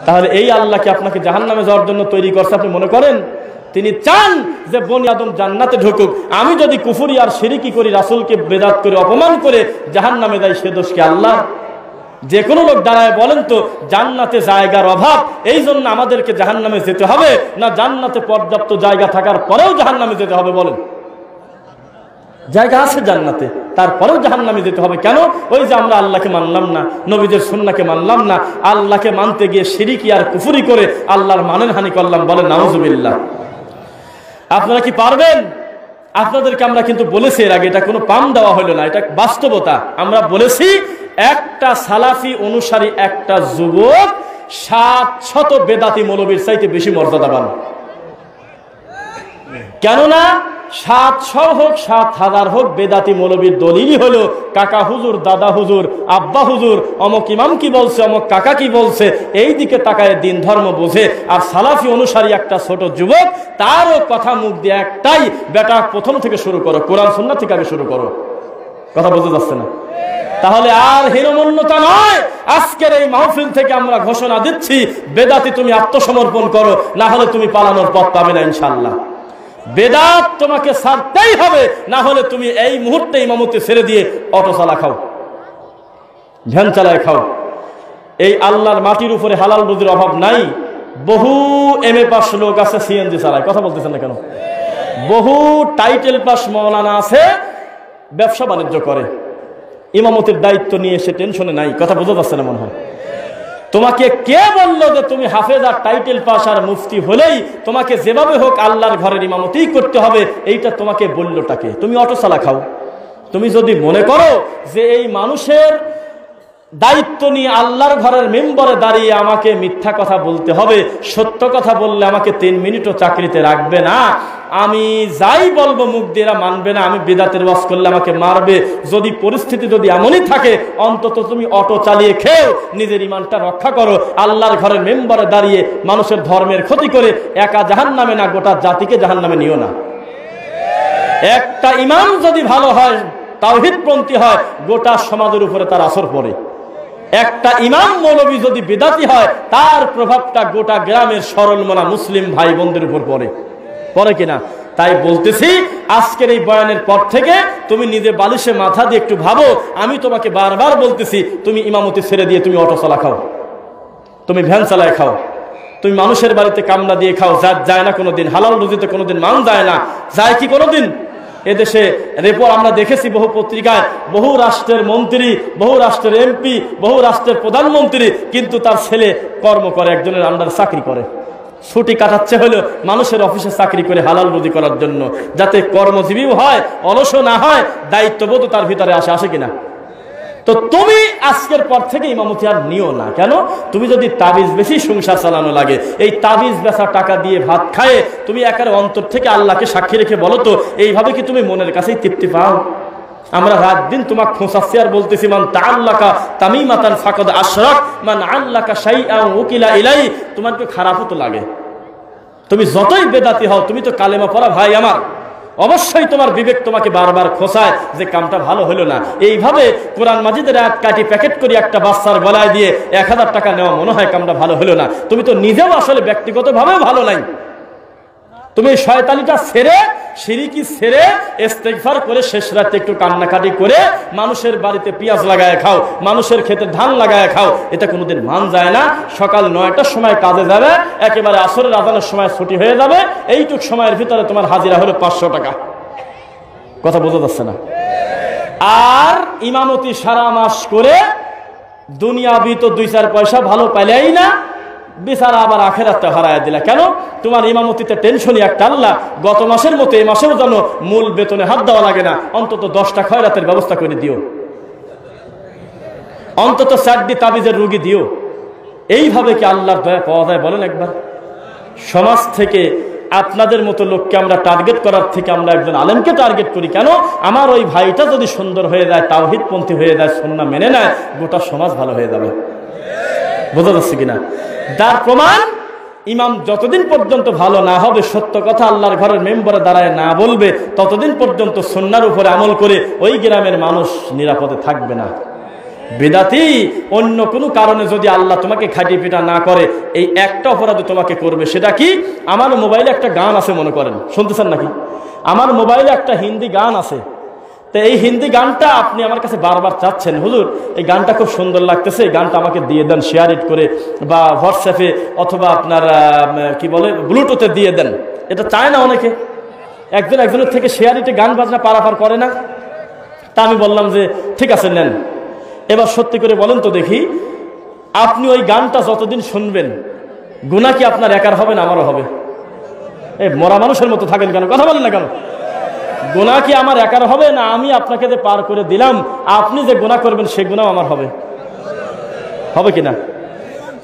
তাহলে এই আল্লাহকে আপনাকে জাহান্নামে যাওয়ার জন্য তৈরি করছে আপনি মনে করেন? তিনি চান যে বনি আদম জান্নাতে ঢুকুক। আমি যদি কুফরি আর শিরকি করি, রাসূলকে বেদাত করে অপমান করে জাহান্নামে যাই, সে দোষ কি আল্লাহ? যে কোনো লোক দাঁড়ায় বলেন তো, জান্নাতে জায়গার অভাব এই জন্য আমাদেরকে জাহান্নামে যেতে হবে, না জান্নাতে পর্যাপ্ত জায়গা থাকার পরেও জাহান্নামে যেতে হবে? বলেন। জায়গা আছে জান্নাতে, তারপরেও জাহান্নামে যেতে হবে কেন? ওই যে আমরা আল্লাহকে মানলাম না, নবীদের সুন্নাহকে মানলাম না, আল্লাহকে মানতে গিয়ে শিরকি আর কুফরি করে আল্লাহর মানহানি করলাম। বলেন নাউজুবিল্লাহ। আপনারা কি পারবেন? আপনাদেরকে আমরা কিন্তু বলেছি এর আগে, এটা কোনো পাম দেওয়া হলো না, এটা বাস্তবতা। আমরা বলেছি একটা সালাফি অনুসারী একটা যুবক 700 বেদাতি মৌলবীর চাইতে বেশি মর্যাদাবান। কেননা 700 হোক 7000 হোক, বেদাতি মৌলবীর দলিলই হলো কাকা হুজুর, দাদা হুজুর, আব্বা হুজুর, অমক ইমাম কি বলছে, অমক কাকা কি বলছে, এই দিকে তাকায় দিন ধর্ম বোঝে। আর সালাফি অনুসারী একটা ছোট যুবক, তারও কথা মুখ দিয়ে একটাই, বেটা প্রথম থেকে শুরু করো, কোরআন সুন্নাহ থেকে আগে শুরু করো। কথা বোঝা যাচ্ছে না? তাহলে আর হীনমন্যতা নয়, আজকের এই মাহফিল থেকে আমরা ঘোষণা দিচ্ছি, বেদাতি তুমি আত্মসমর্পণ করো, না হলে তুমি পালানোর পথ পাবে না ইনশাআল্লাহ। বেদাত তোমাকে ছাড়তেই হবে, না হলে তুমি এই মুহূর্তে ইমামতি ছেড়ে দিয়ে অটো চালা খাও, ভ্যান চালায় খাও। এই আল্লাহর মাটির উপরে হালাল রুজির অভাব নাই। বহু MA পাস লোক আছে সিএনজি চালায়, কথা বলতেছেন না কেন? বহু টাইটেল পাস মাওলানা আছে, ব্যবসা বাণিজ্য করে, ইমামতির দায়িত্ব নিয়ে সে টেনশনে নাই। কথা বোঝা যাচ্ছে না মনে হয়? তোমাকে কে বললো যে তুমি হাফেজ আর টাইটেল পাস আর মুফতি হলেই তোমাকে যেভাবে হোক আল্লাহর ঘরের ইমামতি করতে হবে? এইটা তোমাকে বললোটাকে? তুমি অটো চালা খাও। তুমি যদি মনে করো যে এই মানুষের দায়িত্ব নিয়ে আল্লাহর ঘরের মেম্বরে দাঁড়িয়ে আমাকে মিথ্যা কথা বলতে হবে, সত্য কথা বললে আমাকে 3 মিনিটও চাকরিতে রাখবে না, আমি যাই বলবো মুখ দিয়ে মানবে না, আমি বিদাতের ওয়াজ করলে আমাকে মারবে, যদি পরিস্থিতি যদি এমনই থাকে, অন্তত তুমি অটো চালিয়ে খেও, নিজের ইমানটা রক্ষা করো। আল্লাহর ঘরের মেম্বরে দাঁড়িয়ে মানুষের ধর্মের ক্ষতি করে একা জাহান্নামে না, গোটা জাতিকে জাহান্নামে নিও না। একটা ইমাম যদি ভালো হয়, তাওহীদপন্থী হয়, গোটা সমাজের উপরে তার আসর পড়ে। একটা ইমাম মৌলবী যদি বিদাতি হয়, তার প্রভাবটা গোটা গ্রামের সরল মনা মুসলিম ভাই বোনদের উপর পড়ে কিনা? তাই বলতেছি, আজকের এই বয়ানের পর থেকে তুমি নিজে বালিশে মাথা দিয়ে একটু ভাবো। আমি তোমাকে বারবার বলতেছি, তুমি ইমামতি ছেড়ে দিয়ে তুমি অটো চালা খাও, তুমি ভ্যান চালায় খাও, তুমি মানুষের বাড়িতে কামলা দিয়ে খাও, যায় না কোনোদিন, হালাল রুজিতে কোনোদিন মান যায় না, যায় কি কোনোদিন? এদেশে রেপোর্ট আমরা দেখেছি বহু পত্রিকায়, বহু রাষ্ট্রের মন্ত্রী, বহু রাষ্ট্রের MP, বহু রাষ্ট্রের প্রধানমন্ত্রী, কিন্তু তার ছেলে কর্ম করে, একজনের আন্ডার চাকরি করে, ছুটি কাটাচ্ছে হলো মানুষের অফিসে চাকরি করে হালাল রুজি করার জন্য, যাতে কর্মজীবীও হয়, অলস না হয়, দায়িত্ববোধ তার ভিতরে আসে কিনা? তো তুমি আজকের পর থেকে ইমামতি আর নিও না। কেন? তুমি যদি তাবিজ বেশি সংসার চালানো লাগে, এই তাবিজ বেচা টাকা দিয়ে ভাত খায়, তুমি একেবারে অন্তর থেকে আল্লাহকে সাক্ষী রেখে বলো তো, এইভাবে কি তুমি মনের কাছেই তৃপ্তি পাও? আমরা রাত দিন তোমাকে খোঁচাচ্ছি আর বলতেছি, মান তাআল্লাকা তামিমাতান ফাকাদ আশরাক, মান আল্লাকা শাইআন উকিলা ইলাই। তোমার তো খারাপও তো লাগে, তুমি যতই বেদাতি হও, তুমি তো কালেমা পড়া ভাই আমার, অবশ্যই তোমার বিবেক তোমাকে বারবার খোঁচায় যে কামটা ভালো হলো না। এইভাবে কোরআন মাজিদের আয়াত কাটি প্যাকেট করে একটা বাচ্চার গলায় দিয়ে 1000 টাকা নেওয়া মনে হয় কামটা ভালো হলো না। তুমি তো নিজেও আসলে ব্যক্তিগতভাবেও ভালো নাই। তুমি শয়তানিটা ছেড়ে, শিরকি ছেড়ে, ইস্তেগফার করে শেষ রাতে একটু কান্নাকাটি করে মানুষের বাড়িতে পেঁয়াজ লাগায় খাও, মানুষের ক্ষেতে ধান লাগায় খাও, এটা কোনোদিন মান যায় না। সকাল 9টার সময় কাজে যাবে, একেবারে আসরের আজানের সময় ছুটি হয়ে যাবে, এইটুক সময়ের ভিতরে তোমার হাজিরা হলো 500 টাকা। কথা বোঝা যাচ্ছে না? আর ইমামতি সারা মাস করে দুনিয়াবি তো 2-4 পয়সা ভালো পাইলেই না, বেচারা আবার আখেরাতটা হারায় দিলা। কেন? তোমার ইমামতিতে টেনশনই একটা, আল্লাহ গত মাসের মতো এই মাসেও যেন মূল বেতনে হাত দেওয়া লাগে না, অন্তত 10টা খয়রাতের ব্যবস্থা করে দিও, অন্তত 4টি তাবিজের রুগী দিও। এইভাবে কি আল্লাহর দয়া পাওয়া যায়? বলেন একবার। সমাজ থেকে আপনাদের মতো লোককে আমরা টার্গেট করার থেকে আমরা একজন আলেমকে টার্গেট করি। কেন? আমার ওই ভাইটা যদি সুন্দর হয়ে যায়, তাওহীদপন্থী হয়ে যায়, সুন্নাহ মেনে নেয়, গোটা সমাজ ভালো হয়ে যাবে। বোঝা যাচ্ছে কিনা? যার প্রমাণ, ইমাম যতদিন পর্যন্ত ভালো না হবে, সত্য কথা আল্লাহর ঘরের মেম্বরে দাঁড়ায় না বলবে, ততদিন পর্যন্ত সুন্নাহর উপরে আমল করে ওই গ্রামের মানুষ নিরাপদে থাকবে না। বিদাতি অন্য কোনো কারণে যদি আল্লাহ তোমাকে খাটি পিটা না করে, এই একটা অপরাধ তোমাকে করবে। সেটা কি? আমার মোবাইলে একটা গান আছে, মনে করেন, শুনতেছেন নাকি? আমার মোবাইলে একটা হিন্দি গান আছে, তো এই হিন্দি গানটা আপনি আমার কাছে বারবার চাচ্ছেন, হুজুর এই গানটা খুব সুন্দর লাগতেছে, এই গানটা আমাকে দিয়ে দেন, শেয়ার ইট করে বা হোয়াটসঅ্যাপে অথবা আপনার কি বলে ব্লুটুথে দিয়ে দেন। এটা চায় না অনেকে, একজন একজনের থেকে শেয়ার ইটে গান বাজনা পারাপার করে না। তা আমি বললাম যে ঠিক আছে নেন। এবার সত্যি করে বলেন তো দেখি, আপনি ওই গানটা যতদিন শুনবেন গুনাহ কি আপনার একার হবে না আমারও হবে? এই মরা মানুষের মতো থাকেন কেন, কথা বলেন না কেন? গুনাহ কি আমার একার হবে না আমি আপনাকে যে পার করে দিলাম, আপনি যে গুনাহ করবেন সে গুনাহ আমার হবে? হবে কিনা?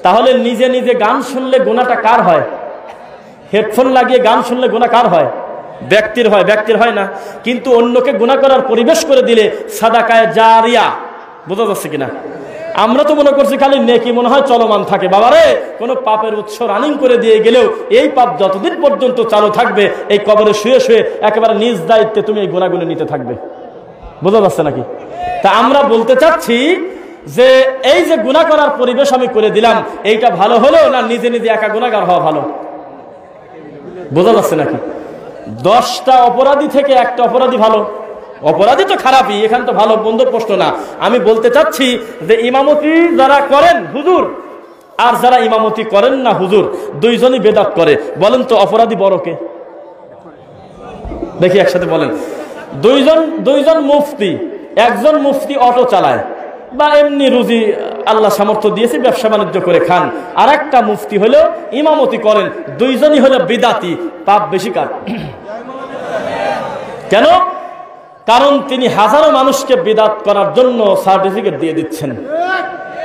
তাহলে নিজে নিজে গান শুনলে গুনাহটা কার হয়? হেডফোন লাগিয়ে গান শুনলে গুনাহ কার হয়? ব্যক্তির হয়, ব্যক্তির হয় না। কিন্তু অন্যকে গুনাহ করার পরিবেশ করে দিলে সাদাকায়ে জারিয়া, বোঝা যাচ্ছে কিনা? আমরা তো মনে করছি খালি নেকি মনে হয় চলমান থাকে। বাবারে, কোনো পাপের উৎস রানিং করে দিয়ে গেলেও এই পাপ যতদিন পর্যন্ত চালু থাকবে, এই কবরে শুয়ে শুয়ে একেবারে নিজ দায়িত্বে তুমি এই গুনাহগুলো নিতে থাকবে। বোঝা যাচ্ছে নাকি? তা আমরা বলতে চাচ্ছি যে এই যে গুনাহ করার পরিবেশ আমি করে দিলাম, এইটা ভালো হলো না নিজে নিজে একা গুনাহগার হওয়া ভালো? বোঝা যাচ্ছে নাকি? 10টা অপরাধী থেকে একটা অপরাধী ভালো? অপরাধী তো খারাপই, এখানে তো ভালো বন্ধ প্রশ্ন না। আমি বলতে চাচ্ছি যে ইমামতি যারা করেন হুজুর আর যারা ইমামতি করেন না হুজুর, দুইজনই বেদাত করে। বলেন তো অপরাধী বড় কে? দেখি একসাথে বলেন। দুইজন মুফতি, একজন মুফতি অটো চালায় বা এমনি রুজি আল্লাহ সামর্থ্য দিয়েছে, ব্যবসা বাণিজ্য করে খান। আর একটা মুফতি হলো ইমামতি করেন, দুইজনই হলো বিদাতি। পাপ বেশি কার? কেন? কারণ তিনি হাজারো মানুষকে বিদাত করার জন্য সার্টিফিকেট দিয়ে দিচ্ছেন,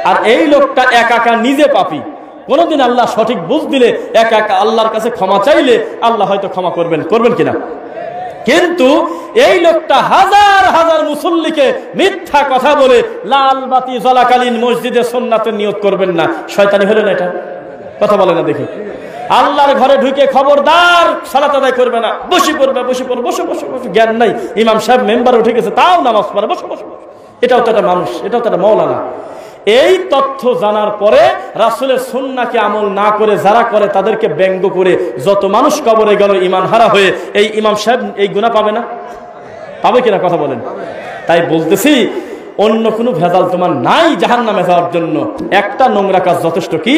আর এই লোকটা একা একা নিজে পাপী। কোনদিন আল্লাহ সঠিক বুঝ দিলে একা একা আল্লাহর কাছে ক্ষমা চাইলে আল্লাহ হয়তো ক্ষমা করবেন, করবেন কিনা? কিন্তু এই লোকটা হাজার হাজার মুসল্লিকে মিথ্যা কথা বলে লাল বাতি জ্বলাকালীন মসজিদে সুন্নাতের নিয়ত করবেন না, শয়তানি হলো না? এটা কথা বলে না দেখি। আল্লাহর ঘরে ঢুকে খবরদার সালাত আদায় করবে না, বসে পড়বে, বসে পড়বে, বসে বসে বসে, জ্ঞান নাই, ইমাম সাহেব মেম্বার উঠে গেছে তাও নামাজ পড়ে, বসে বসে। এটাও তো একটা মানুষ, এটাও তো একটা মৌলানা। এই তথ্য জানার পরে রাসূলের সুন্নাহকে আমল না করে যারা করে তাদেরকে ব্যঙ্গ করে যত মানুষ কবরে গেল ঈমান হারা হয়ে, এই ইমাম সাহেব এই গুনাহ পাবে না? পাবে কিনা কথা বলেন? তাই বলতেছি অন্য কোনো ভেজাল তোমার নাই জাহান্নামে যাওয়ার জন্য। একটা নোংরা কাজ যথেষ্ট। কি?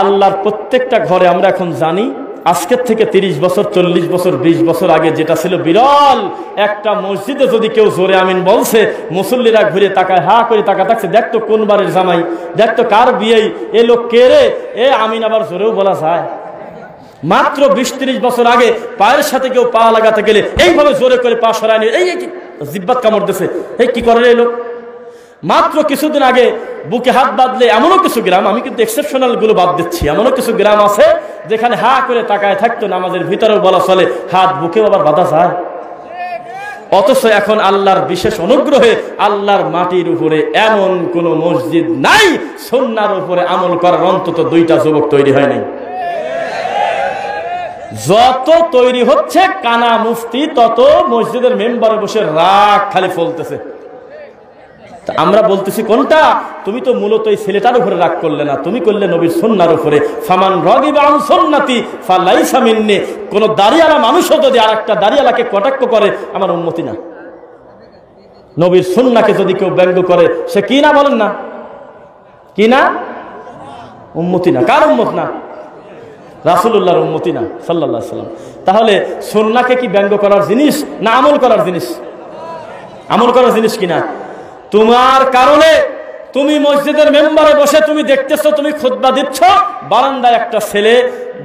আল্লাহর প্রত্যেকটা ঘরে আমরা এখন জানি, আজকের থেকে 30 বছর 40 বছর 20 বছর আগে যেটা ছিল বিরল, একটা মসজিদে যদি কেউ জোরে আমিন বলছে, মুসল্লিরা ঘুরে তাকায়, হা করে তাকায় থাকছে, দেখতো কোন বাড়ির জামাই, দেখতো কার বিয়েই, এ লোক কে রে, এ আমিন আবার জোরেও বলা যায়। মাত্র 20-30 বছর আগে পায়ের সাথে কেউ পা লাগাতে গেলে এইভাবে জোরে করে পা সরায় নিয়ে এই জিব্বাত কামড় দিছে, এই কি করে এই লোক। মাত্র কিছুদিন আগে বুকে হাত বাঁধলে এমনও কিছু গ্রাম, আমি কিন্তু এক্সেপশনাল গুলো বাদ দিচ্ছি, এমনও কিছু গ্রাম আছে যেখানে হা করে তাকায় থাকতো, নামাজের ভিতরেও বলা চলে, হাত বুকেও আবার বাঁধা যায়। অথচ এখন আল্লাহর বিশেষ অনুগ্রহে আল্লাহর মাটির উপরে এমন কোন মসজিদ নাই সুন্নাহর উপরে আমল করার অন্তত 2টা যুবক তৈরি হয় নাই। যত তৈরি হচ্ছে কানা মুফতি, তত মসজিদের মেম্বারে বসে রাগ খালি ফলতেছে। আমরা বলতেছি কোনটা? তুমি তো মূলত এই ছেলেটার উপরে রাগ করলে না, তুমি করলে নবীর সুন্নাহর উপরে। ফামান রাগিবা আন সুন্নতি ফালাইসা মিন্নি। কোন দাড়িওয়ালা মানুষও যদি আরেকটা দাড়িওয়ালাকে কটাক্ষ করে, আমার উম্মতি না। নবীর সুন্নাহকে যদি কেউ ব্যঙ্গ করে, সে কি না বলেন না? কি না? উম্মতি না। কার উম্মত না? রাসূলুল্লাহর উম্মতি না সাল্লাল্লাহু আলাইহি ওয়াসাল্লাম। তাহলে সুন্নাহকে কি ব্যঙ্গ করার জিনিস না আমল করার জিনিস? আমল করার জিনিস কিনা? তোমার কারণে তুমি মসজিদের মেম্বারে বসে তুমি দেখতেছো, তুমি খুতবা দিচ্ছ, বারান্দায় একটা ছেলে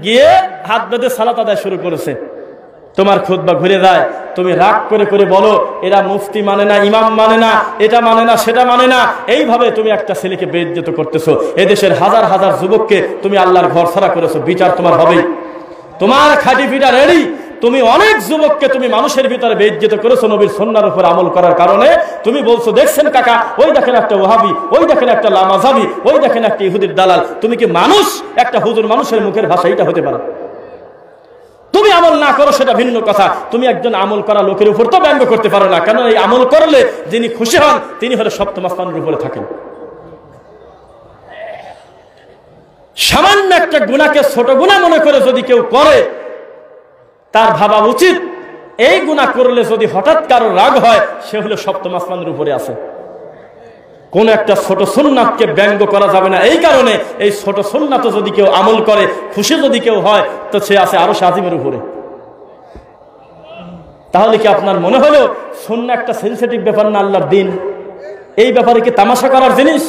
গিয়ে হাত বেঁধে সালাত আদায় শুরু করেছে, তোমার খুতবা ঘুরে যায়, তুমি রাগ করে করে বলো এরা মুফতি মানে না, ইমাম মানে না, এটা মানে না, সেটা মানে না। এইভাবে তুমি একটা ছেলেকে বেইজ্জত করতেছো। এদেশের হাজার হাজার যুবককে তুমি আল্লাহর ঘর ছাড়া করেছো, বিচার তোমার হবেই। তোমার খাঁটি পিটা রেডি। তুমি অনেক যুবককে তুমি মানুষের ভিতরে বেইজ্জত করেছো নবীর সুন্নাহর উপর আমল করার কারণে। তুমি বলছো দেখছেন কাকা, ওই দেখেন একটা ওয়াহাবি, ওই দেখেন একটা লামাজাবি, ওই দেখেন একটা ইহুদির দালাল। তুমি কি মানুষ? একটা হুজুর মানুষের মুখের ভাষা এটা হতে পারে? তুমি আমল না করো সেটা ভিন্ন কথা, তুমি একজন আমল করা লোকের উপর তো ব্যঙ্গ করতে পারো না, কারণ এই আমল করলে যিনি খুশি হন তিনি হলে সপ্তম আসমানের উপরে থাকেন। সামান্য একটা গুনাহকে ছোট গুনাহ মনে করে যদি কেউ করে, তার ভাবা উচিত এই গুনাহ করলে যদি হঠাৎ কারো রাগ হয়, সে হলো সপ্তম আসমানের উপরে আছে। কোন একটা ছোট সুন্নাতকে ব্যঙ্গ করা যাবে না, এই কারণে এই ছোট সুন্নাত যদি কেউ আমল করে, খুশি যদি কেউ হয়, তো সে আছে আরো আজিমের উপরে। তাহলে কি আপনার মনে হলো সুন্নাহ একটা সেনসিটিভ ব্যাপার না আল্লাহর দিন? এই ব্যাপারে কি তামাশা করার জিনিস?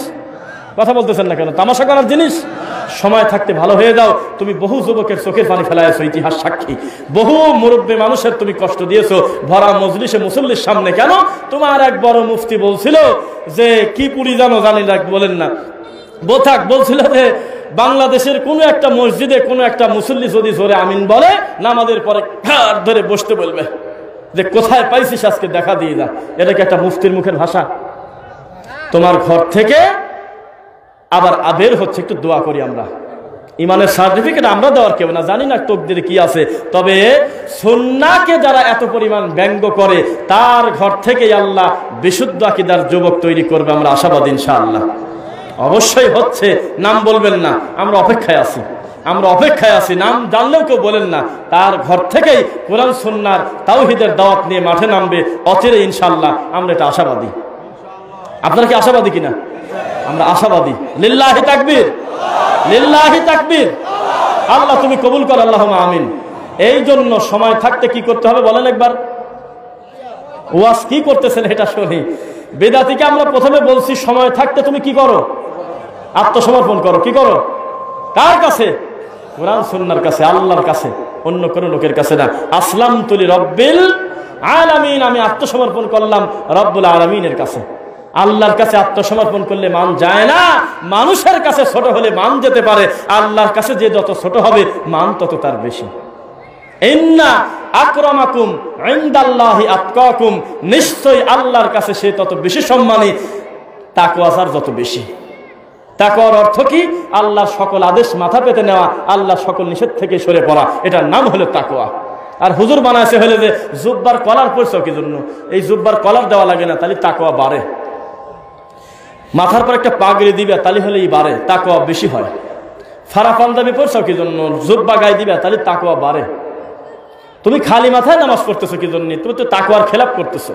কথা বলতেছেন না কেন? তামাশা করার জিনিস? সময় থাকতে ভালো হয়ে যাও। তুমি বহু যুবকের চোখের পানি ফেলাইছো, ইতিহাস সাক্ষী। বহু মুরব্বী মানুষের তুমি কষ্ট দিয়েছো ভরা মজলিসে মুসল্লির সামনে। কেন? তোমার এক বড় মুফতি বলছিল যে কি পুরি জানো, জানি না, বলেন না, বোথাক বলছিল যে বাংলাদেশের কোনো একটা মসজিদে কোনো একটা মুসল্লি যদি জোরে আমিন বলে, নামাজের পরে ঘাড় ধরে বসতে বলবে যে কোথায় পাইছিস আজকে দেখা দিয়ে যা। এটা কি একটা মুফতির মুখের ভাষা? তোমার ঘর থেকে আবার আবের হচ্ছে, একটু দোয়া করি আমরা, ইমানের সার্টিফিকেট আমরা দেওয়ার কেউ না, জানি না তকদিরে কি আছে, তবে সুন্নাহকে যারা এত পরিমাণ ব্যঙ্গ করে তার ঘর থেকে আল্লাহ বিশুদ্ধ আকীদার যুবক তৈরি করবে, আমরা আশাবাদী ইনশাআল্লাহ। অবশ্যই হচ্ছে, নাম বলবেন না, আমরা অপেক্ষায় আছি, আমরা অপেক্ষায় আছি। নাম জানলেও কেউ বলেন না, তার ঘর থেকেই কোরআন সুন্নাহর তাওহীদের দাওয়াত নিয়ে মাঠে নামবে অচিরে ইনশাআল্লাহ। আমরা এটা আশাবাদী। আপনারা কি আশাবাদী কিনা? আমরা আশাবাদী। লিল্লাহি তাকবীর, লিল্লাহি তাকবীর। আল্লাহ তুমি কবুল কর, আল্লাহুম্মা আমিন। এই জন্য সময় থাকতে কি করতে হবে বলেন একবার? ওয়াজ কি করতেছেন এটা শুনি। বেদাতিকে আমরা প্রথমে বলছি সময় থাকতে তুমি কি করো? আত্মসমর্পণ করো। কি করো? কার কাছে? কোরআন সুন্নাহর কাছে, আল্লাহর কাছে, অন্য কোনো লোকের কাছে না। আসলামতু লিরাব্বিল আলামিন, আমি আত্মসমর্পণ করলাম রব্বুল আলামিনের কাছে। আল্লাহর কাছে আত্মসমর্পণ করলে মান যায় না, মানুষের কাছে ছোট হলে মান যেতে পারে, আল্লাহর কাছে যে যত ছোট হবে মান তত তার বেশি। ইন্না আকরামাকুম ইনদাল্লাহি আতকাকুম, নিশ্চয়ই আল্লাহর কাছে সে তত বেশি সম্মানী তাকওয়া যার যত বেশি। তাকওয়ার অর্থ কি? আল্লাহর সকল আদেশ মাথা পেতে নেওয়া, আল্লাহর সকল নিষেধ থেকে সরে পড়া, এটার নাম হলো তাকওয়া। আর হুজুর বানাইছে হলে যে জুব্বার কলার পরছ কি জন্য? এই জুব্বার কলার দেওয়া লাগে না, তাহলে তাকওয়া বাড়ে। মাথার পর একটা পাগড়ি দিবে, তাহলে হলেই বাড়ে, তাকওয়া বেশি হয়। ফারা পাঞ্জাবি পরছ কি জন্য? জুব্বা গায়ে দিবে, তাহলে তাকওয়া বাড়ে। তুমি খালি মাথায় নামাজ পড়তেছো কি জন্য? তুমি তো তাকওয়ার খেলাপ করতেছো।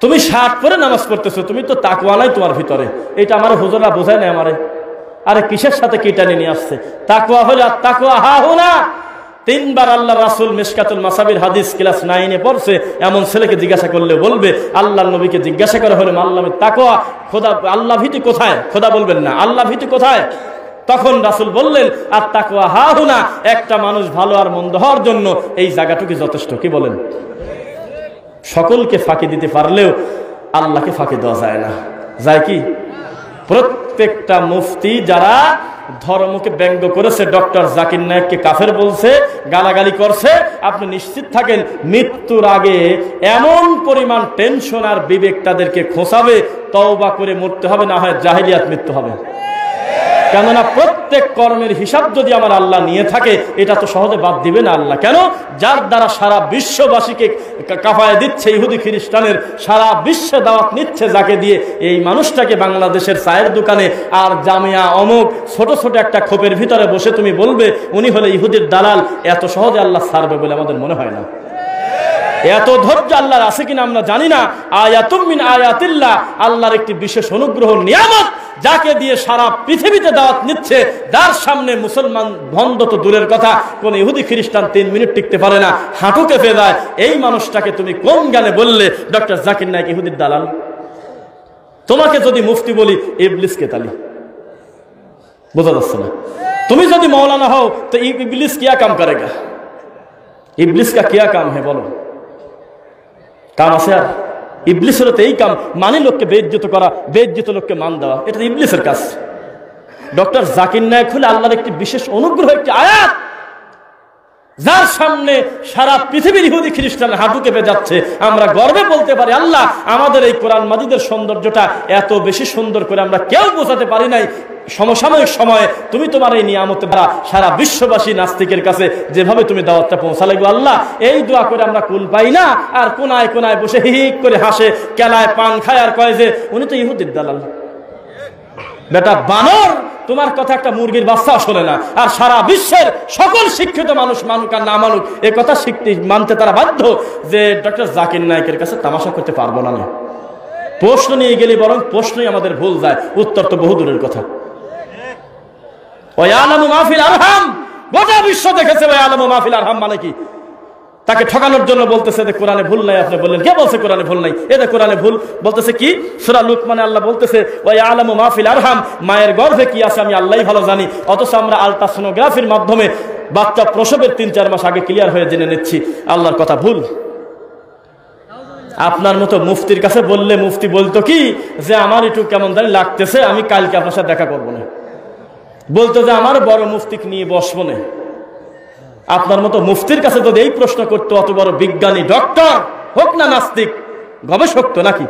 তুমি শার্ট পরে নামাজ পড়তেছো, তুমি তো তাকওয়া নাই তোমার ভিতরে। এটা আমার হুজুররা বোঝায় না আমারে। আরে কিসের সাথে কি টানে নিয়ে আসছে? তাকওয়া হলো আর তাকওয়া হা হুনা। তিনবার আল্লাহ রাসূল মিশকাতুল মাসাবির হাদিস ক্লাস 9-এ পড়ছে, এমন ছেলেকে জিজ্ঞাসা করলে বলবে, আল্লাহর নবীকে জিজ্ঞাসা করা হলো মাল্লামের তাকওয়া, খোদা আল্লাহ ভীতি কোথায়? খোদা বলবেন না, আল্লাহ ভীতি কোথায়? তখন রাসূল বললেন আর তাকওয়া হা হুনা, একটা মানুষ ভালো আর মন্দ হওয়ার জন্য এই জায়গাটুকু যথেষ্ট। কি বলেন? সকলকে ফাঁকি দিতে পারলেও আল্লাহকে ফাঁকি দেওয়া যায় না। যায় কি? প্রত্যেকটা মুফতি যারা ধর্মকে ব্যঙ্গ করেছে, ডক্টর জাকির নায়েককে কাফের বলছে, গালাগালি করছে, আপনি নিশ্চিত থাকেন মৃত্যুর আগে এমন পরিমাণ টেনশন আর বিবেক তাদেরকে খোঁচাবে, তওবা করে মরতে হবে, না হয় জাহেলিয়াত মৃত্যু হবে। কেননা প্রত্যেক কর্মের হিসাব যদি আমার আল্লাহ নিয়ে থাকে, এটা তো সহজে বাদ দিবে না আল্লাহ। কেন? যার দ্বারা সারা বিশ্ববাসীকে কাফায় দিচ্ছে, ইহুদি খ্রিস্টানের সারা বিশ্বে দাওয়াত নিচ্ছে, যাকে দিয়ে এই মানুষটাকে বাংলাদেশের চায়ের দোকানে আর জামিয়া অমুক ছোট ছোট একটা খোপের ভিতরে বসে তুমি বলবে উনি হলে ইহুদির দালাল, এত সহজে আল্লাহ ছাড়বে বলে আমাদের মনে হয় না। এত ধৈর্য আল্লাহর আছে কিনা আমরা জানি না। আয়াতুম মিন আয়াতিল্লাহ, আল্লাহর একটি বিশেষ অনুগ্রহ নিয়ামত, যাকে দিয়ে সারা পৃথিবীতে দাওয়াত নিচ্ছে, যার সামনে মুসলমান ভন্ড তো দূরের কথা, কোন ইহুদি খ্রিস্টান 3 মিনিট টিকতে পারে না, হাঁটু কেঁপে যায়। এই মানুষটাকে তুমি কোন জ্ঞানে বললে ডক্টর জাকির নায়েক ইহুদির দালাল? তোমাকে যদি মুফতি বলি ইবলিসকে তালি, বোঝা যাচ্ছে না? তুমি যদি মৌলানা হও তো ইবলিস কিয়া কাম করেগা? ইবলিস কা কিয়া কাম হে বলো? কাম আছে? আর ইবলিসের তো এই কাম, মানে লোককে বেইজ্জত করা, বেইজ্জত লোককে মান দেওয়া, এটা তো ইবলিসের কাজ। ডক্টর জাকির নায়েক হলে আল্লাহর একটি বিশেষ অনুগ্রহ, একটি আয়াত। যার সামনে সারা পৃথিবীর ইহুদি খ্রিস্টান হাঁটু কেঁপে যাচ্ছে, আমরা গর্বে বলতে পারি আল্লাহ আমাদের এই কোরআন মাজিদের সৌন্দর্যটা এত বেশি সুন্দর করে আমরা কেউ বোঝাতে পারি নাই। সমসাময়িক সময়ে তুমি তোমার এই নিয়ামতের দ্বারা সারা বিশ্ববাসী নাস্তিকের কাছে যেভাবে তুমি দাওয়াতটা পৌঁছালে গো আল্লাহ, এই দোয়া করে আমরা কুল পাই না। আর কোনায় কোনায় বসে হিক করে হাসে, কেলায় পান খায় আর কয় যে উনি তো ইহুদির দালাল। বেটা বানর, তোমার কথা একটা মুরগির বাচ্চা শোনে না। আর সারা বিশ্বের সকল শিক্ষিত মানুষ মানুক আর না মানুক এ কথা মানতে তারা বাধ্য যে ডক্টর জাকির নায়েকের কাছে তামাশা করতে পারবো না। প্রশ্ন নিয়ে গেলে বরং প্রশ্নই আমাদের ভুল যায়, উত্তর তো বহুদূরের কথা। ওয়ালামু মাহফিল আরহাম, গোটা বিশ্ব দেখেছে ওয়ালামু মাহফিল আরহাম মানে কি। তাকে ঠকানোর জন্য বলতেছে যে কোরআনে ভুল নাই। আপনি বললেন কে বলছে কোরআনে ভুল নাই? এটা কোরআনে ভুল বলতেছে কি? সূরা লুকমানে আল্লাহ বলতেছে ওয়ালামু মাহফিল আরহাম, মায়ের গর্ভে কি আছে আমি আল্লাহই ভালো জানি। অথচ আমরা আলট্রাসোনোগ্রাফির মাধ্যমে বাচ্চা প্রসবের 3-4 মাস আগে ক্লিয়ার হয়ে জেনে নিচ্ছি আল্লাহর কথা ভুল। আপনার মতো মুফতির কাছে বললে মুফতি বলতো কি যে আমার একটু কেমন জানি লাগতেছে, আমি কালকে আপনার সাথে দেখা করবো না। বলতো যে আমার বড় মুফতি নিয়ে বসবো না। আপনার মতো মুফতির কাছে যদি এই প্রশ্ন করতো, অত বড় বিজ্ঞানী ডক্টর হোক না নাস্তিক গবেষক তো নাকি,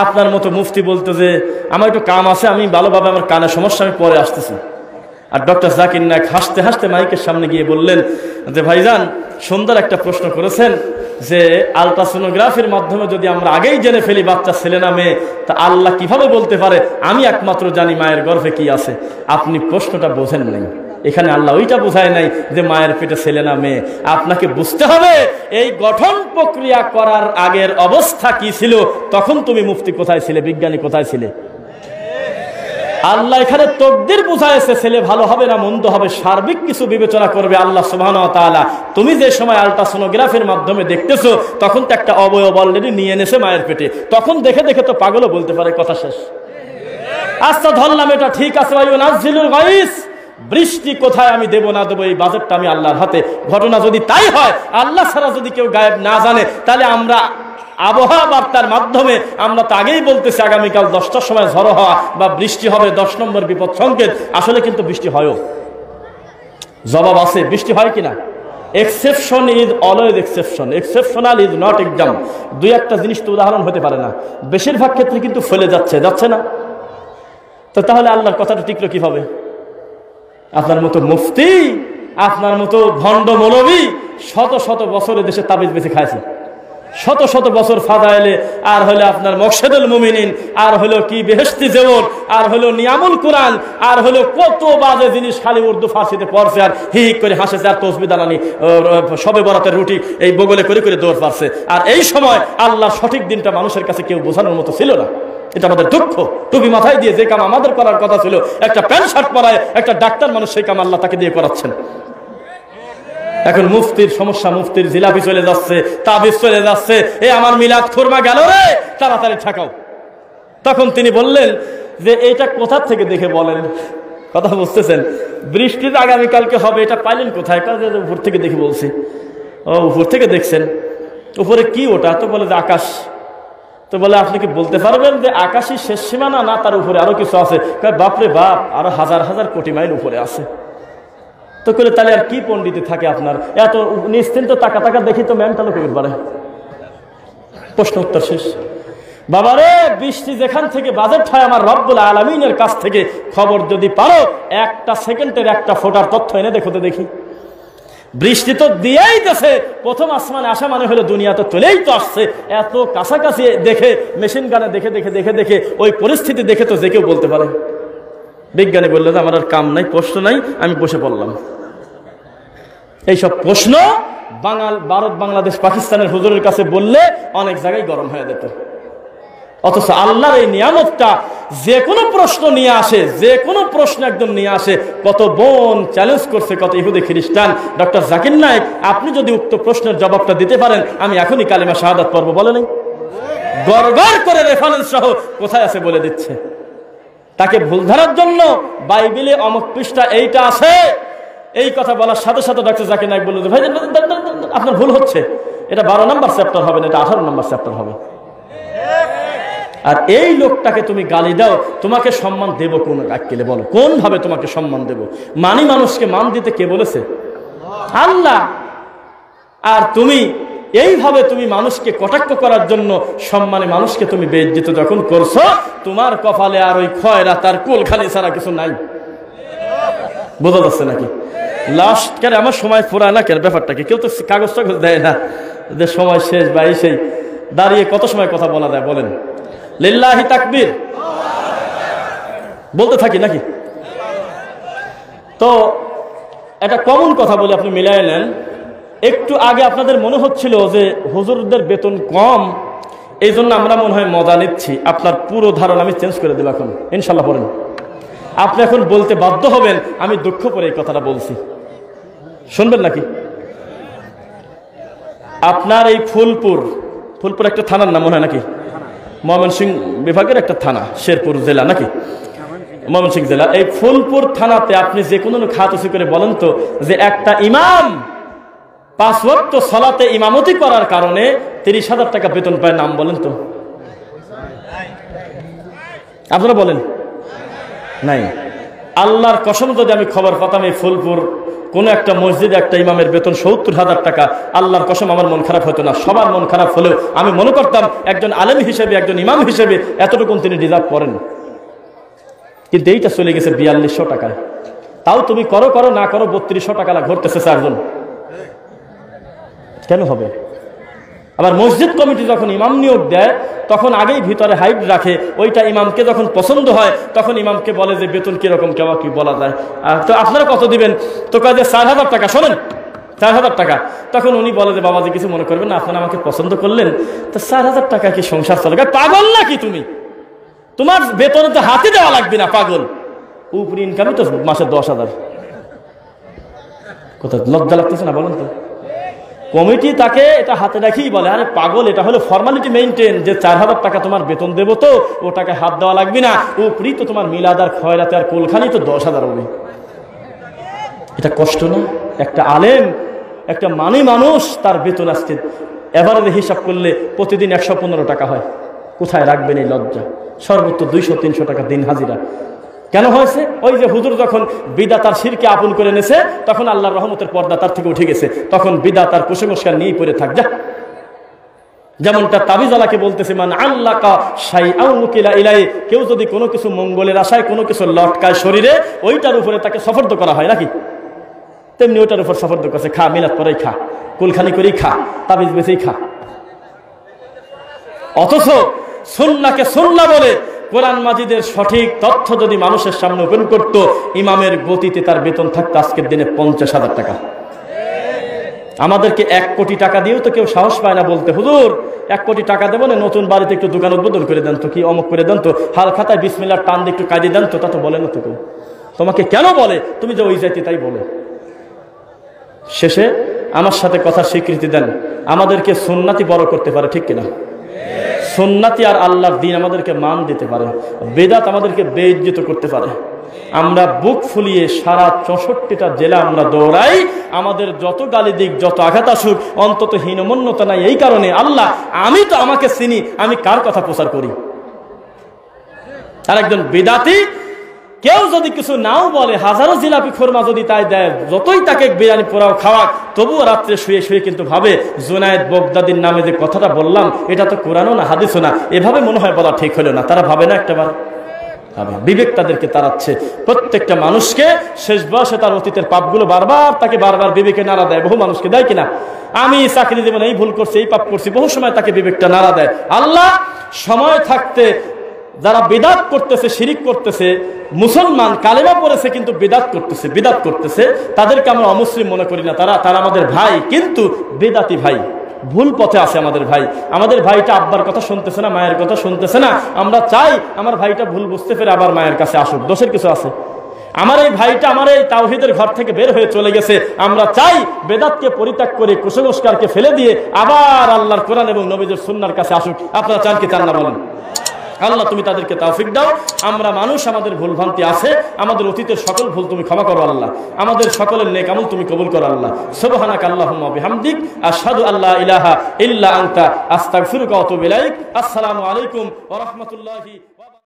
আপনার মতো মুফতি বলতো যে আমার একটু কাম আছে, আমি ভালোভাবে আমার কানে সমস্যা, আমি পরে আসতেছি। আর ডক্টর জাকির নায়েক হাসতে হাসতে মাইকের সামনে গিয়ে বললেন যে ভাইজান সুন্দর একটা প্রশ্ন করেছেন যে আলট্রাসোনোগ্রাফির মাধ্যমে যদি আমরা আগেই জেনে ফেলি বাচ্চা ছেলে না মেয়ে, তা আল্লাহ কিভাবে বলতে পারে আমি একমাত্র জানি মায়ের গর্ভে কি আছে। আপনি প্রশ্নটা বোঝেন নাই। এখানে আল্লাহ ওইটা বোঝায় নাই যে মায়ের পেটে ছেলে না মেয়ে। আপনাকে বুঝতে হবে এই গঠন প্রক্রিয়া করার আগের অবস্থা কি ছিল, তখন তুমি মুফতি কোথায় ছিলে, বিজ্ঞানী কোথায় ছিলে। আল্লাহ এখানে তকদির বুঝাইছে, ছেলে ভালো হবে না মন্দ হবে সার্বিক কিছু বিবেচনা করবে আল্লাহ সুবহানাহু ওয়া তাআলা। তুমি যে সময় আলট্রাসোনোগ্রাফির মাধ্যমে দেখতেছো তখন তো একটা অবয়ব অলরেডি নিয়ে এনেছে মায়ের পেটে, তখন দেখে দেখে তো পাগলও বলতে পারে কথা শেষ। আচ্ছা ধরলাম এটা ঠিক আছে, ওয়ায়ুনাজ্জিলুল গায়স, বৃষ্টি কোথায় আমি দেব না দেবো এই বাজেটটা আমি আল্লাহর হাতে। ঘটনা যদি তাই হয়, আল্লাহ ছাড়া যদি কেউ গায়েব না জানে, তাহলে আমরা আবহাওয়া বার্তার মাধ্যমে আমরা তো আগেই বলতেছি আগামীকাল 10টার সময় ঝড়ো হওয়া বা বৃষ্টি হবে, 10 নম্বর বিপদ সংকেত। আসলে কিন্তু বৃষ্টি হয়ও, জবাব আছে, বৃষ্টি হয় কিনা। Exception is always exception, exceptional is not exam. দুই একটা জিনিস তো উদাহরণ হতে পারে না, বেশিরভাগ ক্ষেত্রে কিন্তু ফেলে যাচ্ছে না। তো তাহলে আল্লাহর কথাটা টিকলো কিভাবে? আপনার মতো মুফতি, আপনার মতো ভণ্ড মৌলবী শত শত বছরে দেশে তাবিজ বেঁচে খাইছে, শত শত বছর ফাদাইলে, আর হলো আপনার মকসেদুল মুমিনিন, আর হলো কি বেহেশতি জীবন, আর হলো নিয়ামুল কুরআন, আর হলো কত বাজে জিনিস খালি উর্দু ফার্সিতে পড়ছে আর হিক করে হাসেছে, আর তসবিহ দালানি সবে বরাতের রুটি এই বগলে করে করে দৌড় পারছে। আর এই সময় আল্লাহ সঠিক দিনটা মানুষের কাছে কেউ বোঝানোর মতো ছিল না। এটা আমাদের দুঃখ। টুপি মাথায় দিয়ে যে কাম আমাদের করার কথা ছিল, একটা প্যান্ট শার্ট পরায় একটা ডাক্তার মানুষ, সেই কাম আল্লাহ তাকে দিয়ে করাচ্ছেন। এখন মুফতির সমস্যা, মুফতির জিলাপি চলে যাচ্ছে, তাবিজ চলে যাচ্ছে, এ আমার মিলাদ খুরমা গেল রে, তাড়াতাড়ি ঠেকাও। তখন তিনি বললেন যে এইটা কোথা থেকে দেখে বলেন, কথা বুঝতেছেন? বৃষ্টি আগামীকালকে হবে, এটা পাইলেন কোথায়? উপর থেকে দেখে বলছি। ও উপর থেকে দেখছেন, উপরে কি ওটা? তো বলে যে আকাশ। তো বলে আপনি কি বলতে পারবেন যে আকাশই শেষ সীমানা, না তার উপরে আরো কিছু আছে? বাপরে বাপ, আরো হাজার হাজার কোটি মাইল উপরে আছে। তো করে তাহলে আর কি পণ্ডিতে থাকে আপনার? এত নিশ্চিন্ত টাকা টাকা দেখি তো মেন্টাল কবির পারে। প্রশ্ন উত্তর শেষ। বাবারে, বৃষ্টি যেখান থেকে বাজেট হয় আমার রব্বুল আলামিনের কাছ থেকে, খবর যদি পারো একটা সেকেন্ডের একটা ফোটার তথ্য এনে দেখো তো দেখি। বৃষ্টি তো দিয়েই দেশে, প্রথম আসমানে আসা মানে হলো দুনিয়া তো চলেই তো আসছে। এত কাছাকাছি দেখে, মেশিন গানে দেখে দেখে দেখে দেখে ওই পরিস্থিতি দেখে তো যে কেউ বলতে পারে। বিজ্ঞানী বললো যে আমার আর কাম নাই, প্রশ্ন নাই, আমি বসে পড়লাম। এইসব প্রশ্ন ভারত, বাংলাদেশ, পাকিস্তানের হুজুরের কাছে বললে অনেক জায়গায় গরম হয়ে যেত। অথচ আল্লাহর এই নিয়ামতটা যে কোনো প্রশ্ন নিয়ে আসে, যে কোনো প্রশ্ন একদম নিয়ে আসে। কত বোন চ্যালেঞ্জ করছে, কত ইহুদি খ্রিস্টান, ডক্টর জাকির নায়েক আপনি যদি উক্ত প্রশ্নের জবাবটা দিতে পারেন আমি এখনই কালিমা শাহাদাত পড়ব বলে নেই। গড়গড় করে রেফারেন্স সহ কোথায় আছে বলে দিচ্ছে। তাকে ভুল ধরার জন্য বাইবেলে অমুক পৃষ্ঠা এইটা আছে, এই কথা বলার সাথে সাথে ডক্টর জাকির নায়েক বলল ভাই আপনার ভুল হচ্ছে, এটা 12 নম্বর চ্যাপ্টার হবে না, এটা 18 নম্বর চ্যাপ্টার হবে। আর এই লোকটাকে তুমি গালি দাও, তোমাকে সম্মান দেব কোন আক্কেলে? বলো কোন ভাবে তোমাকে সম্মান দেব? মানি মানুষকে মান দিতে কে বলেছে? আল্লাহ। আর তুমি এইভাবে তুমি মানুষকে কটাক্ষ করার জন্য সম্মানে মানুষকে তুমি বেইজ্জত যখন করছো, তোমার কপালে আর ওই খয়রাত আর কুলখানি ছাড়া কিছু নাই। বোঝা যাচ্ছে নাকি? লাস্ট কেন আমার সময় পুরা না কেন ব্যাপারটা কি? কেউ তো কাগজ টাগজ দেয় না যে সময় শেষ বা সেই দাঁড়িয়ে কত সময় কথা বলা যায় বলেন? লিল্লাহি তাকবীর বলতে থাকি নাকি? তো একটা কমন কথা বলে আপনি মিলাই নেন। একটু আগে আপনাদের মনে হচ্ছিল যে হুজুরদের বেতন কম, এই জন্য আমরা মনে হয় মজা নিচ্ছি। আপনার পুরো ধারণা আমি চেঞ্জ করে দেব এখন ইনশাল্লাহ। পড়েন, আপনি এখন বলতে বাধ্য হবেন আমি দুঃখ করে এই কথাটা বলছি। শুনবেন নাকি? আপনার এই ফুলপুর একটা থানার নাম মনে হয় নাকি? ময়মনসিংহ বিভাগের একটা থানা, শেরপুর জেলা নাকি? ময়মনসিংহ জেলা। এই ফুলপুর থানাতে আপনি যে কোনো খাতসি করে বলেন তো যে একটা ইমাম 5 ওয়াক্ত সালাতে ইমামতি করার কারণে 30,000 টাকা বেতন পায়, নাম বলেন তো? আপনারা বলেন নাই? আল্লাহর কসম যদি আমি খবর পাতাম এই ফুলপুর কোন একটা মসজিদে একটা ইমামের বেতন 70,000 টাকা, আল্লাহর কসম আমার মন খারাপ হতো না। সবার মন খারাপ হলেও আমি মনে করতাম একজন আলেম হিসেবে, একজন ইমাম হিসেবে এতটুকু তিনি ডিজার্ভ করেন। কিন্তু এইটা চলে গেছে 4200 টাকায়। তাও তুমি করো না করো 3200 টাকা ঘুরতেছে 4 জন। কেন হবে? আবার মসজিদ কমিটি যখন ইমাম নিয়োগ দেয় তখন আগেই ভিতরে হাইট রাখে, ওইটা ইমামকে যখন পছন্দ হয় তখন ইমামকে বলে যে বেতন কিরকম কেমন কি বলা যায়। তো আপনারা কত দিবেন? তো কাজে 4000 টাকা। শোনেন, 4000 টাকা। তখন উনি বলে যে বাবাজি কিছু মনে করবেন না, আপনারা আমাকে পছন্দ করলেন, তো 4000 টাকা কি সংসার চলে? পাগল নাকি তুমি? তোমার বেতন তো হাতে দেওয়া লাগবে না, পাগল। উপরি ইনকামই তো মাসে 10,000। কোথায় লজ্জা লাগতেছে না বলেন তো? কমিটি তাকে এটা হাতে রাখেই বলে আরে পাগল, এটা হলো ফর্মালিটি মেইনটেইন যে 4000 টাকা তোমার বেতন দেবো, তো ও টাকায় হাত দেওয়া লাগবে না, উপরি তো তোমার মিলাদ আর খয়রাতে আর কোলখানি তো 10,000 হবে। এটা কষ্ট না? একটা আলেম, একটা মানুষ, তার বেতন আজকে এভারেজে হিসাব করলে প্রতিদিন 115 টাকা হয়। কোথায় রাখবেন এই লজ্জা? সর্বোচ্চ 200-300 টাকা দিন হাজিরা। কেন হয়েছে? ওই যে হুজুর যখন বিদআত আর শিরকে আপন করে নেছে তখন আল্লাহর রহমতের পর্দা তার থেকে উঠে গেছে, তখন বিদআত আর কুসংস্কার নিয়ে পড়ে থাক যা। যেমনটা তাবিজালাকে বলতেছে মান আল্লাকা শাইআন উকিলা ইলাই, কেউ যদি কোনো কিছু মঙ্গলের আশায় কোনো কিছু লটকায় শরীরে, ওইটার উপরে তাকে সফর্দ করা হয় নাকি? তেমনি ওইটার উপর সফর্দ করছে, খা, মিলাদ পরেই খা, কুলখানি করেই খা, তাবিজ বেচেই খা। অথচ সুন্নাহকে সুন্নাহ বলে কোরআন মাজিদের সঠিক তথ্য যদি মানুষের সামনে ওপেন করত, ইমামের গতিতে তার বেতন থাকতো আজকের দিনে 50,000 টাকা। আমাদেরকে 1 কোটি টাকা দিয়েও তো কেউ সাহস পায় না বলতে হুজুর 1 কোটি টাকা দেবো না, নতুন বাড়িতে একটু দোকান উদ্বোধন করে দেন তো, কি অমুক করে দেন তো, হাল খাতায় বিসমিল্লাহ টান দিয়ে একটু কাজে দেন তো, তা তো বলে না তো কেউ। তোমাকে কেন বলে? তুমি যে ওই জাতি তাই বলে। শেষে আমার সাথে কথা স্বীকৃতি দেন, আমাদেরকে সুন্নাতি বড় করতে পারে, ঠিক কিনা? সুন্নাতি আর আল্লাহর দ্বীন আমাদেরকে মান দিতে পারে, বেদাত আমাদেরকে বেইজ্জত করতে পারে। আমরা বুক ফুলিয়ে সারা 64টা জেলা আমরা দৌড়াই, আমাদের যত গালি দিক, যত আঘাত আসুক, অন্তত হীনমন্যতা নাই। এই কারণে আল্লাহ, আমি তো আমাকে চিনি, আমি কার কথা প্রচার করি। আর একজন বেদাতি কেউ যদি কিছু নাও বলে, হাজারো জিলাপি খোরমা যদি তাই দেয়, যতই তাকে বিরিয়ানি পোড়াও খাওয়াক, তবুও রাত্রে শুয়ে শুয়ে কিন্তু ভাবে জুনায়েদ বগদাদির নামে যে কথাটা বললাম এটা তো কোরআনও না হাদিসও না, এভাবে মনে হয় বলা ঠিক হলো না। তারা ভাবে না একটাবার? বিবেক তাদেরকে তাড়াচ্ছে। প্রত্যেকটা মানুষকে শেষ বয়সে তার অতীতের পাপগুলো বারবার বিবেকে নাড়া দেয়। বহু মানুষকে দেয় কিনা? আমি চাকরি দেব না, এই ভুল করছি, এই পাপ করছি, বহু সময় তাকে বিবেকটা নাড়া দেয়। আল্লাহ সময় থাকতে যারা বিদাত করতেছে, শিরিক করতেছে, মুসলমান কালেমা পড়েছে কিন্তু বিদাত করতেছে, তাদেরকে আমরা অমুসলিম মনে করি না। তারা আমাদের ভাই, কিন্তু বেদাতি ভাই, ভুল পথে আছে আমাদের ভাই। আমাদের ভাইটা আব্বার কথা শুনতেছে না, মায়ের কথা শুনতেছে না। আমরা চাই আমার ভাইটা ভুল বুঝতে পেরে আবার মায়ের কাছে আসুক। দোষের কিছু আছে? আমার এই ভাইটা আমার এই তাওহীদের ঘর থেকে বের হয়ে চলে গেছে, আমরা চাই বেদাতকে পরিত্যাগ করে কুসংস্কারকে ফেলে দিয়ে আবার আল্লাহর কোরআন এবং নবীদের সুন্নাহর কাছে আসুক। আপনারা চান কি চান না বলেন? আল্লাহ তুমি তাদেরকে তৌফিক দাও। আমরা মানুষ, আমাদের ভুল ভ্রান্তি আছে, আমাদের অতীতের সকল ভুল তুমি ক্ষমা করো আল্লাহ, আমাদের সকলের নেক আমল তুমি কবুল করো আল্লাহ। সুবহানাকা আল্লাহুম্মা বিহামদিক আশহাদু আল্লা ইলাহা ইল্লা আনতা আস্তাগফিরুকা ওয়া আতুবু ইলাইক। আসসালামু আলাইকুম ওয়া রাহমাতুল্লাহি ওয়া বারাকাতুহু।